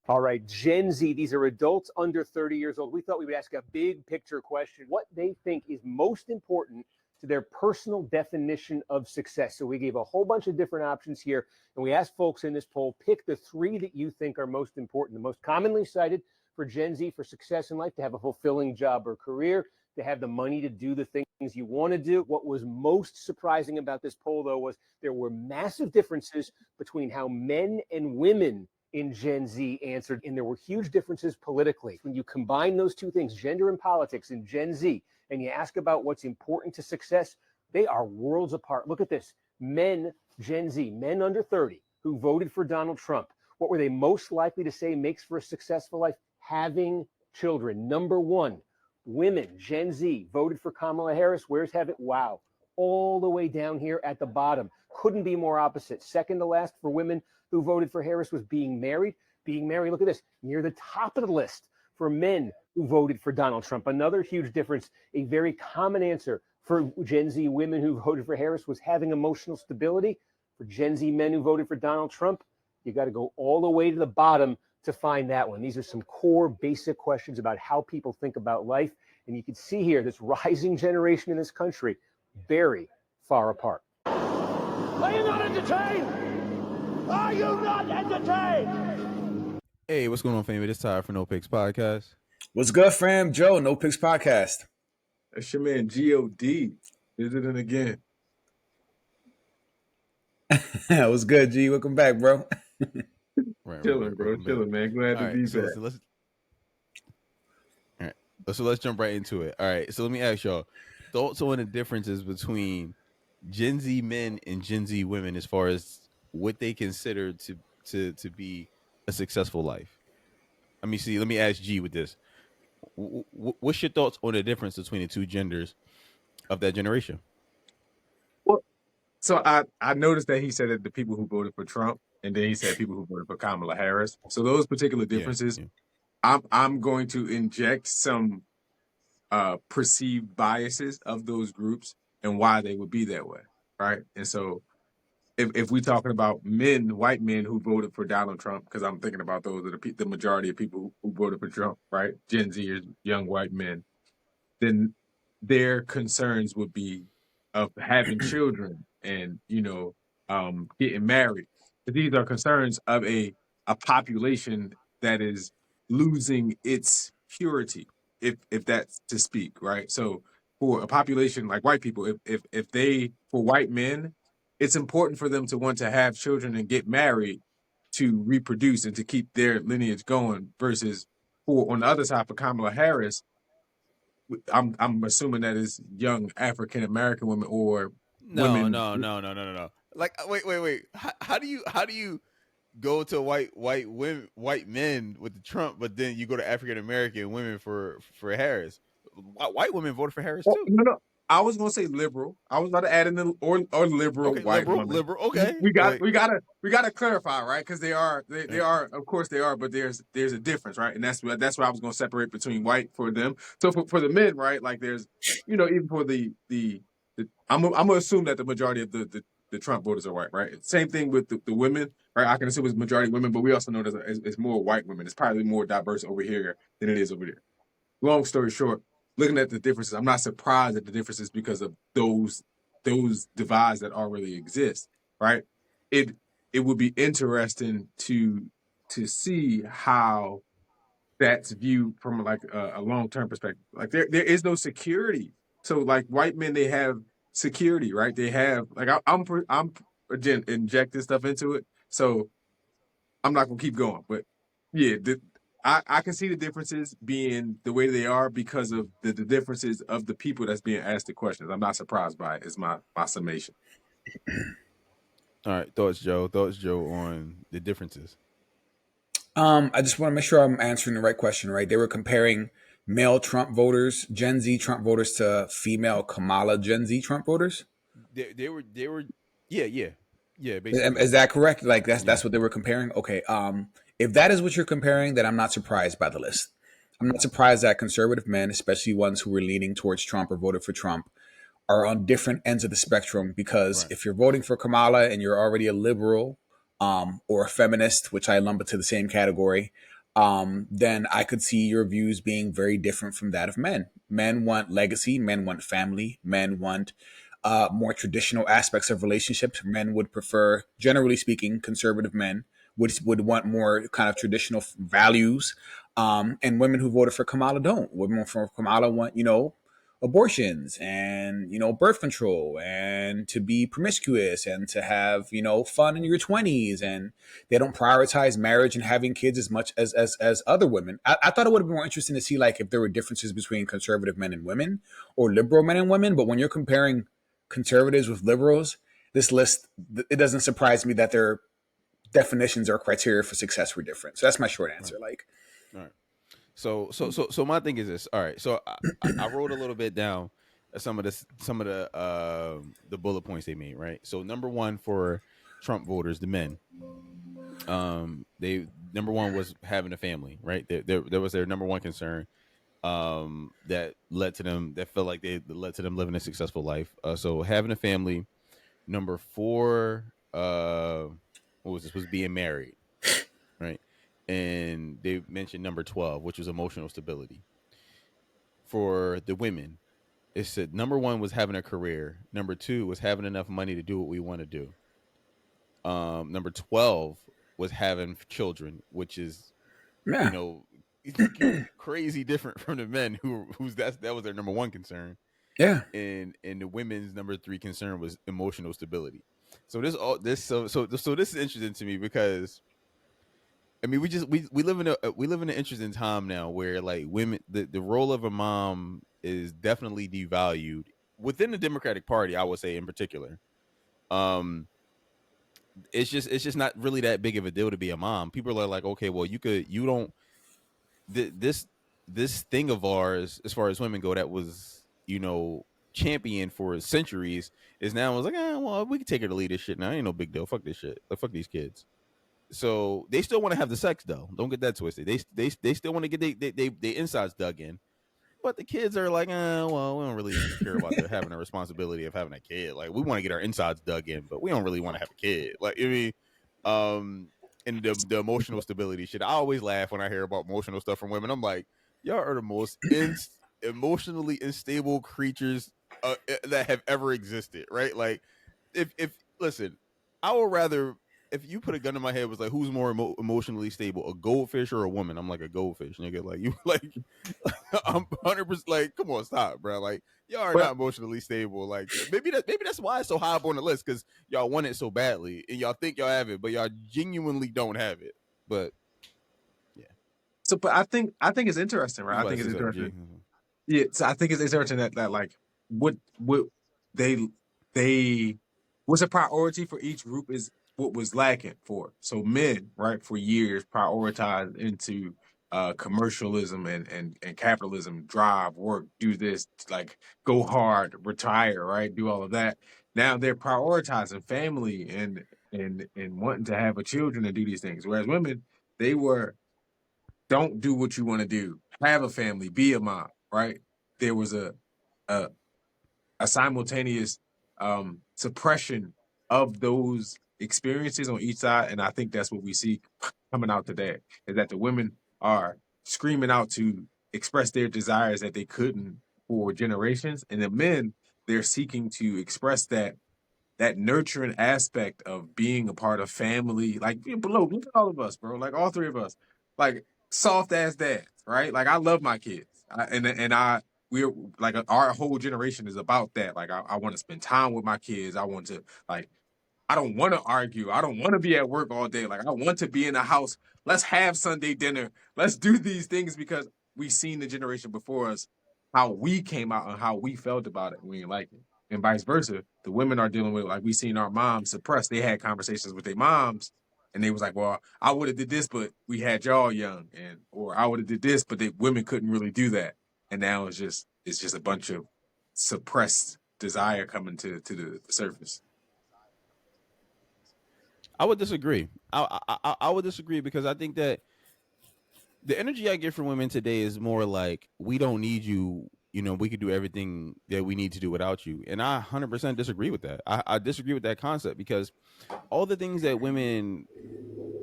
All right, Gen Z, these are adults under 30 years old. We thought we would ask a big picture question, what they think is most important to their personal definition of success. So we gave a whole bunch of different options here, and we asked folks in this poll, pick the 3 that you think are most important. The most commonly cited for Gen Z for success in life: to have a fulfilling job or career, to have the money to do the things you want to do. What was most surprising about this poll, though, was there were massive differences between how men and women in Gen Z answered, and there were huge differences politically. When you combine those 2 things, gender and politics in Gen Z, and you ask about what's important to success, they are worlds apart. Look at this. Men, Gen Z, men under 30 who voted for Donald Trump, what were they most likely to say makes for a successful life? Having children. Number 1. Women, Gen Z, voted for Kamala Harris. Where's have it? Wow. All the way down here at the bottom. Couldn't be more opposite. Second to last for women who voted for Harris was being married. Being married, look at this, near the top of the list for men who voted for Donald Trump. Another huge difference, a very common answer for Gen Z women who voted for Harris was having emotional stability. For Gen Z men who voted for Donald Trump, you got to go all the way to the bottom to find that one. These are some core basic questions about how people think about life. And you can see here, this rising generation in this country, very far apart. Are you not entertained? Are you not entertained? Hey, what's going on, family? It's Ty for No Picks Podcast. What's good, fam? Joe, No Picks Podcast. That's your man, G.O.D. visiting again. What's good, G? Welcome back, bro. Chilling, bro. Chilling, man. Glad to be back. So let's jump right into it. All right. So let me ask y'all, thoughts on the differences between Gen Z men and Gen Z women as far as what they consider to be a successful life. Let me ask G with this. What's your thoughts on the difference between the 2 genders of that generation? Well, so I noticed that he said that the people who voted for Trump, and then he said people who voted for Kamala Harris. So those particular differences, I'm going to inject some perceived biases of those groups and why they would be that way, right? And so if we're talking about men, white men who voted for Donald Trump, because I'm thinking about those are the majority of people who voted for Trump, right? Gen Zers, young white men, then their concerns would be of having children and, getting married. But these are concerns of a population that is losing its purity, if that's to speak, right? So for a population like white people, if they, for white men, it's important for them to want to have children and get married to reproduce and to keep their lineage going versus for, on the other side, for Kamala Harris, I'm assuming that is young African-American women or women. No. Like, wait. How do you go to white men with the Trump, but then you go to African-American women for Harris? White women voted for Harris too. No. I was gonna say liberal. I was about to add in the or liberal white women. Liberal. Okay. We gotta clarify, right? Because they are, of course they are, but there's a difference, right? And that's why I was gonna separate between white for them. So for the men, right? Like there's, even for the I'm gonna assume that the majority of the Trump voters are white, right? Same thing with the women, right? I can assume it's majority women, but we also know that it's more white women. It's probably more diverse over here than it is over there. Long story short, looking at the differences, I'm not surprised at the differences because of those divides that already exist, right? It would be interesting to see how that's viewed from like a long-term perspective. Like there is no security. So like white men, they have security, right? They have like I'm again injecting stuff into it. So I'm not gonna keep going, but yeah, I can see the differences being the way they are because of the differences of the people that's being asked the questions. I'm not surprised by it. Is my summation. All right, thoughts, Joe, on the differences. I just want to make sure I'm answering the right question, right? They were comparing male Trump voters, Gen Z Trump voters, to female Kamala Gen Z Trump voters. They were, yeah. Basically. Is that correct? Like that's what they were comparing. Okay. If that is what you're comparing, then I'm not surprised by the list. I'm not surprised that conservative men, especially ones who were leaning towards Trump or voted for Trump, are on different ends of the spectrum. Because if you're voting for Kamala and you're already a liberal or a feminist, which I lump into the same category, then I could see your views being very different from that of men. Men want legacy, men want family, men want more traditional aspects of relationships. Men would prefer, generally speaking, conservative men would want more kind of traditional values. And women who voted for Kamala don't. Women for Kamala want, abortions and, birth control and to be promiscuous and to have, fun in your 20s. And they don't prioritize marriage and having kids as much as other women. I thought it would have been more interesting to see like if there were differences between conservative men and women or liberal men and women. But when you're comparing conservatives with liberals, this list, it doesn't surprise me that their definitions or criteria for success were different. So that's my short answer. Like, all right. So my thing is this. All right. So I wrote a little bit down some of the bullet points they made. Right. So number one for Trump voters, the men, they number one was having a family. Right. There was their number one concern. That led to them. That felt like they led to them living a successful life. So having a family. Number four, what was this? Was being married. Right. And they mentioned number 12, which was emotional stability. For the women, it said number one was having a career. Number two was having enough money to do what we want to do. Number 12 was having children, which is, crazy different from the men that was their number one concern. Yeah. And the women's number 3 concern was emotional stability. So this is interesting to me because I mean, we live in an interesting time now where like women, the role of a mom is definitely devalued within the Democratic Party. I would say in particular, it's just not really that big of a deal to be a mom. People are like, okay, well, this thing of ours, as far as women go, that was championed for centuries, is now was like, well, we can take her to lead this shit now. Ain't no big deal. Fuck this shit. Like, fuck these kids. So they still want to have the sex though. Don't get that twisted. They still want to get they insides dug in, but the kids are like, well, we don't really care about having a responsibility of having a kid. Like, we want to get our insides dug in, but we don't really want to have a kid. Like, I mean, and the emotional stability shit. I always laugh when I hear about emotional stuff from women. I'm like, y'all are the most emotionally unstable creatures that have ever existed, right? Like, if listen, I would rather. If you put a gun in my head, was like, who's more emotionally stable, a goldfish or a woman? I'm like, a goldfish, nigga. Like, you like, I'm 100%. Like, come on, stop, bro. Like, y'all are not emotionally stable. Like, maybe that's why it's so high up on the list, because y'all want it so badly and y'all think y'all have it, but y'all genuinely don't have it. But yeah. So, but I think it's interesting, right? I think it's interesting. Yeah. So I think it's interesting that like what they what's a priority for each group is what was lacking for. So men, right, for years prioritized into commercialism and capitalism, drive, work, do this, like go hard, retire, right, do all of that. Now they're prioritizing family and wanting to have a children and do these things. Whereas women, they were don't do what you want to do, have a family, be a mom, right? There was a simultaneous suppression of those experiences on each side, and I think that's what we see coming out today, is that the women are screaming out to express their desires that they couldn't for generations, and the men, they're seeking to express that nurturing aspect of being a part of family. Like, look at all of us, bro. Like, all three of us, like soft ass dads, right? Like, I love my kids, we're like our whole generation is about that. Like, I want to spend time with my kids. I want to like. I don't want to argue. I don't want to be at work all day. Like, I want to be in the house. Let's have Sunday dinner. Let's do these things because we've seen the generation before us, how we came out and how we felt about it. We didn't like it. And vice versa. The women are dealing with, like, we seen our moms suppressed. They had conversations with their moms and they was like, well, I would have did this, but we had y'all young. Or I would have did this, but women couldn't really do that. And now it's just a bunch of suppressed desire coming to the surface. I would disagree. I would disagree because I think that the energy I get from women today is more like, we don't need you. We could do everything that we need to do without you. And I 100% disagree with that. I disagree with that concept, because all the things that women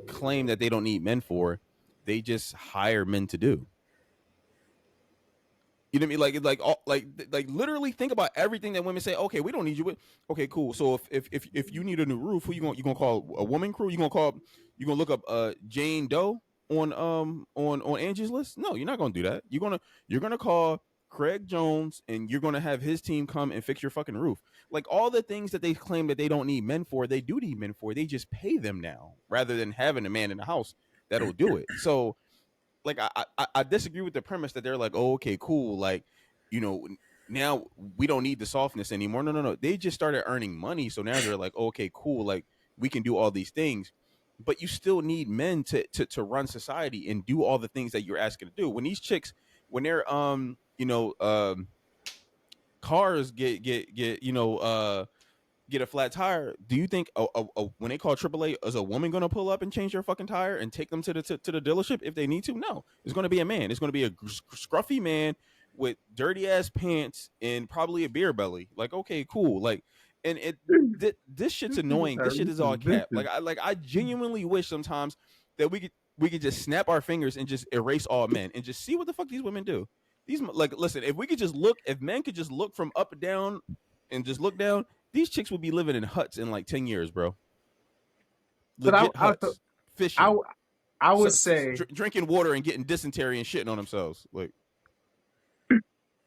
claim that they don't need men for, they just hire men to do. You know what I mean? Like literally think about everything that women say. Okay, we don't need you with. Okay, cool. So if you need a new roof, who you gonna call? A woman crew? You gonna look up Jane Doe on Angie's List? No, you're not gonna do that. You're gonna call Craig Jones, and you're gonna have his team come and fix your fucking roof. Like all the things that they claim that they don't need men for, they do need men for. They just pay them now rather than having a man in the house that'll do it. So like I disagree with the premise that they're like, oh, okay, cool, like, you know, now we don't need the softness anymore. No. They just started earning money, so now they're like, oh, okay, cool, like we can do all these things, but you still need men to run society and do all the things that you're asking to do. When these chicks, when they're cars get a flat tire, do you think when they call AAA, is a woman going to pull up and change their fucking tire and take them to the dealership if they need to? No, it's going to be a man. It's going to be a scruffy man with dirty ass pants and probably a beer belly. Like, okay, cool. Like, and this shit's annoying. This shit is all cap. Like I genuinely wish sometimes that we could just snap our fingers and just erase all men and just see what the fuck these women do. These, like, listen, if men could just look from up and down and just look down, these chicks would be living in huts in like 10 years, bro. Legit huts, fishing. I would say drinking water and getting dysentery and shitting on themselves. Like,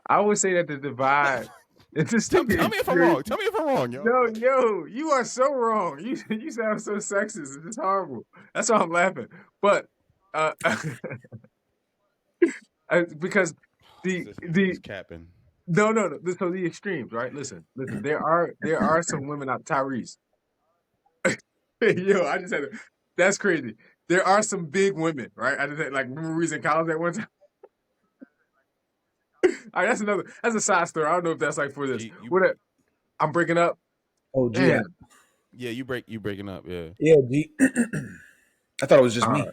I would say that the divide. Tell me if I'm wrong. Tell me if I'm wrong, yo. No, yo, you are so wrong. You sound so sexist. It's horrible. That's why I'm laughing. But because the capping. No. So the extremes, right? Listen. There are some women out. Tyrese. Yo, I just had to. That's crazy. There are some big women, right? I just had, like, remember we was in college at one time. All right, that's a side story. I don't know if that's like for this. I'm breaking up. Oh, G. Yeah, you breaking up. Yeah. Yeah, G. I thought it was just me. Right.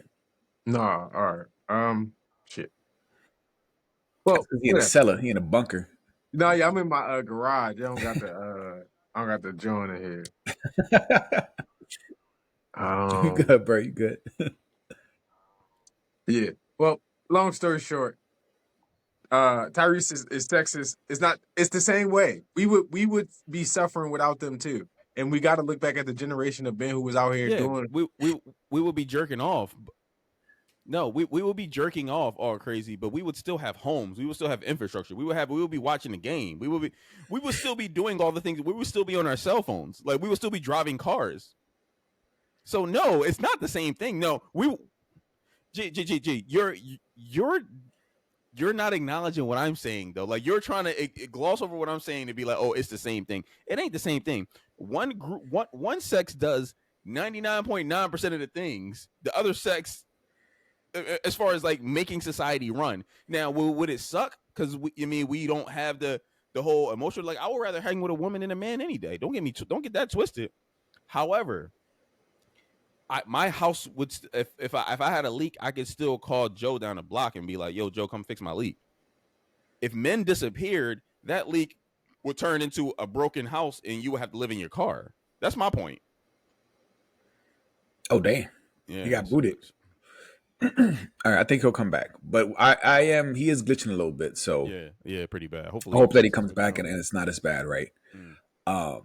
No, all right. Shit. Well, he in a cellar. He in a bunker. No, yeah, I'm in my garage. I don't got the joint in here. You good, bro? You good? Yeah. Well, long story short, Tyrese is sexist. It's the same way. We would be suffering without them too. And we got to look back at the generation of men who was out here doing. We would be jerking off. No, we would be jerking off all crazy, but we would still have homes. We would still have infrastructure. We would be watching the game. We would still be doing all the things. We would still be on our cell phones. Like, we would still be driving cars. So no, it's not the same thing. No, you're not acknowledging what I'm saying though. Like, you're trying to gloss over what I'm saying to be like, oh, it's the same thing. It ain't the same thing. One sex does 99.9% of the things. The other sex, as far as like making society run. Now, would it suck? Because we don't have the whole emotional. Like, I would rather hang with a woman than a man any day. Don't get that twisted. However, my house would, if I had a leak, I could still call Joe down the block and be like, yo, Joe, come fix my leak. If men disappeared, that leak would turn into a broken house and you would have to live in your car. That's my point. Oh, damn. Yeah, he got booted. All right, I think he'll come back, but he is glitching a little bit, so yeah, pretty bad. Hopefully, I hope that he comes back and it's not as bad, right? All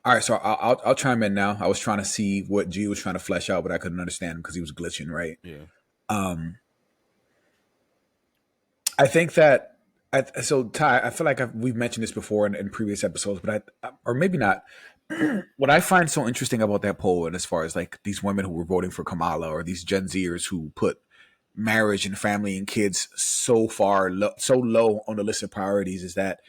right, so I'll chime in now. I was trying to see what G was trying to flesh out, but I couldn't understand him because he was glitching, right? Yeah. I think that so Ty, I feel like we've mentioned this before in previous episodes, but or maybe not. What I find so interesting about that poll, and as far as like these women who were voting for Kamala, or these Gen Zers who put marriage and family and kids so low on the list of priorities, is that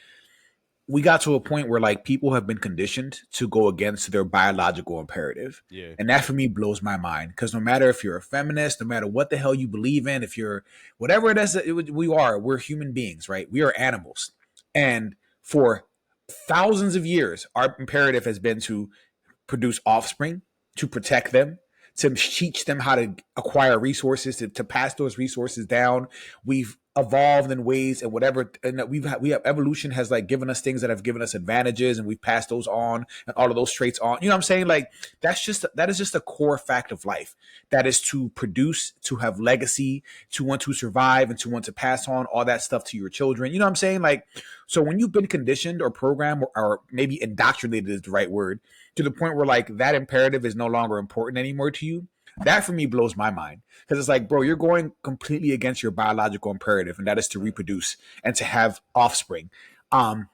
we got to a point where like people have been conditioned to go against their biological imperative. Yeah. And that for me blows my mind, because no matter if you're a feminist, no matter what the hell you believe in, if you're whatever it is that we're human beings, right? We are animals. And for thousands of years, our imperative has been to produce offspring, to protect them, to teach them how to acquire resources, to pass those resources down. We've evolved in ways and whatever, and that we have evolution has like given us things that have given us advantages, and we've passed those on and all of those traits on. You know what I'm saying? Like that is just a core fact of life. That is to produce, to have legacy, to want to survive, and to want to pass on all that stuff to your children. You know what I'm saying? Like, so when you've been conditioned or programmed or maybe indoctrinated is the right word, to the point where like that imperative is no longer important anymore to you, that for me blows my mind, because it's like, bro, you're going completely against your biological imperative, and that is to reproduce and to have offspring. And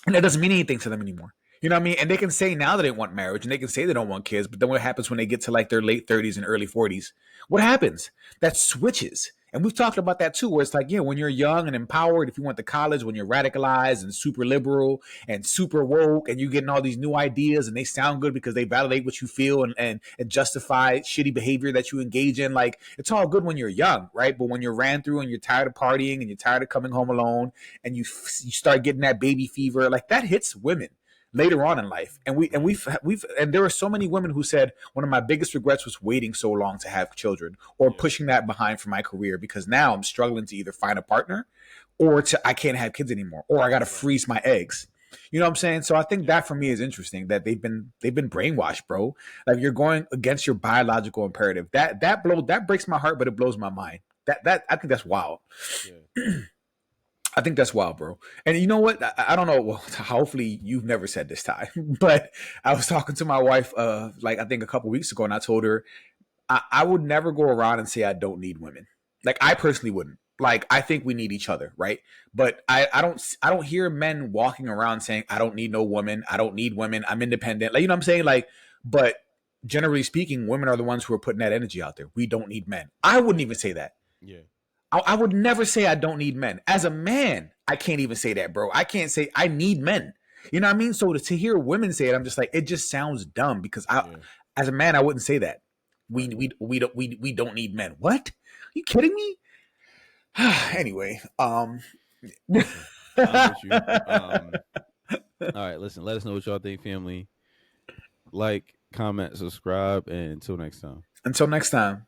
that doesn't mean anything to them anymore. You know what I mean? And they can say now that they want marriage, and they can say they don't want kids, but then what happens when they get to like their late 30s and early 40s? What happens? That switches. And we've talked about that too, where it's like, yeah, when you're young and empowered, if you went to college, when you're radicalized and super liberal and super woke, and you're getting all these new ideas and they sound good because they validate what you feel and justify shitty behavior that you engage in. Like, it's all good when you're young, right? But when you're ran through and you're tired of partying and you're tired of coming home alone, and you start getting that baby fever, like that hits women later on in life. And there are so many women who said one of my biggest regrets was waiting so long to have children, or pushing that behind for my career, because now I'm struggling to either find a partner or I can't have kids anymore, or I got to freeze my eggs. You know what I'm saying? So I think that for me is interesting, that they've been brainwashed, bro. Like, you're going against your biological imperative. That breaks my heart, but it blows my mind. That I think that's wild. Yeah. I think that's wild, bro. And you know what? I don't know. Well, hopefully you've never said this, Ty, but I was talking to my wife, like I think a couple weeks ago, and I told her I would never go around and say I don't need women. Like, I personally wouldn't. Like, I think we need each other, right? But I don't hear men walking around saying I don't need no woman. I don't need women. I'm independent. Like, you know what I'm saying? Like, but generally speaking, women are the ones who are putting that energy out there. We don't need men. I wouldn't even say that. Yeah. I would never say I don't need men. As a man, I can't even say that, bro. I can't say I need men. You know what I mean? So to hear women say it, I'm just like, it just sounds dumb, because as a man, I wouldn't say that. We don't need men. What? Are you kidding me? Anyway, I'm with you. All right, listen, let us know what y'all think, family. Like, comment, subscribe, and until next time. Until next time.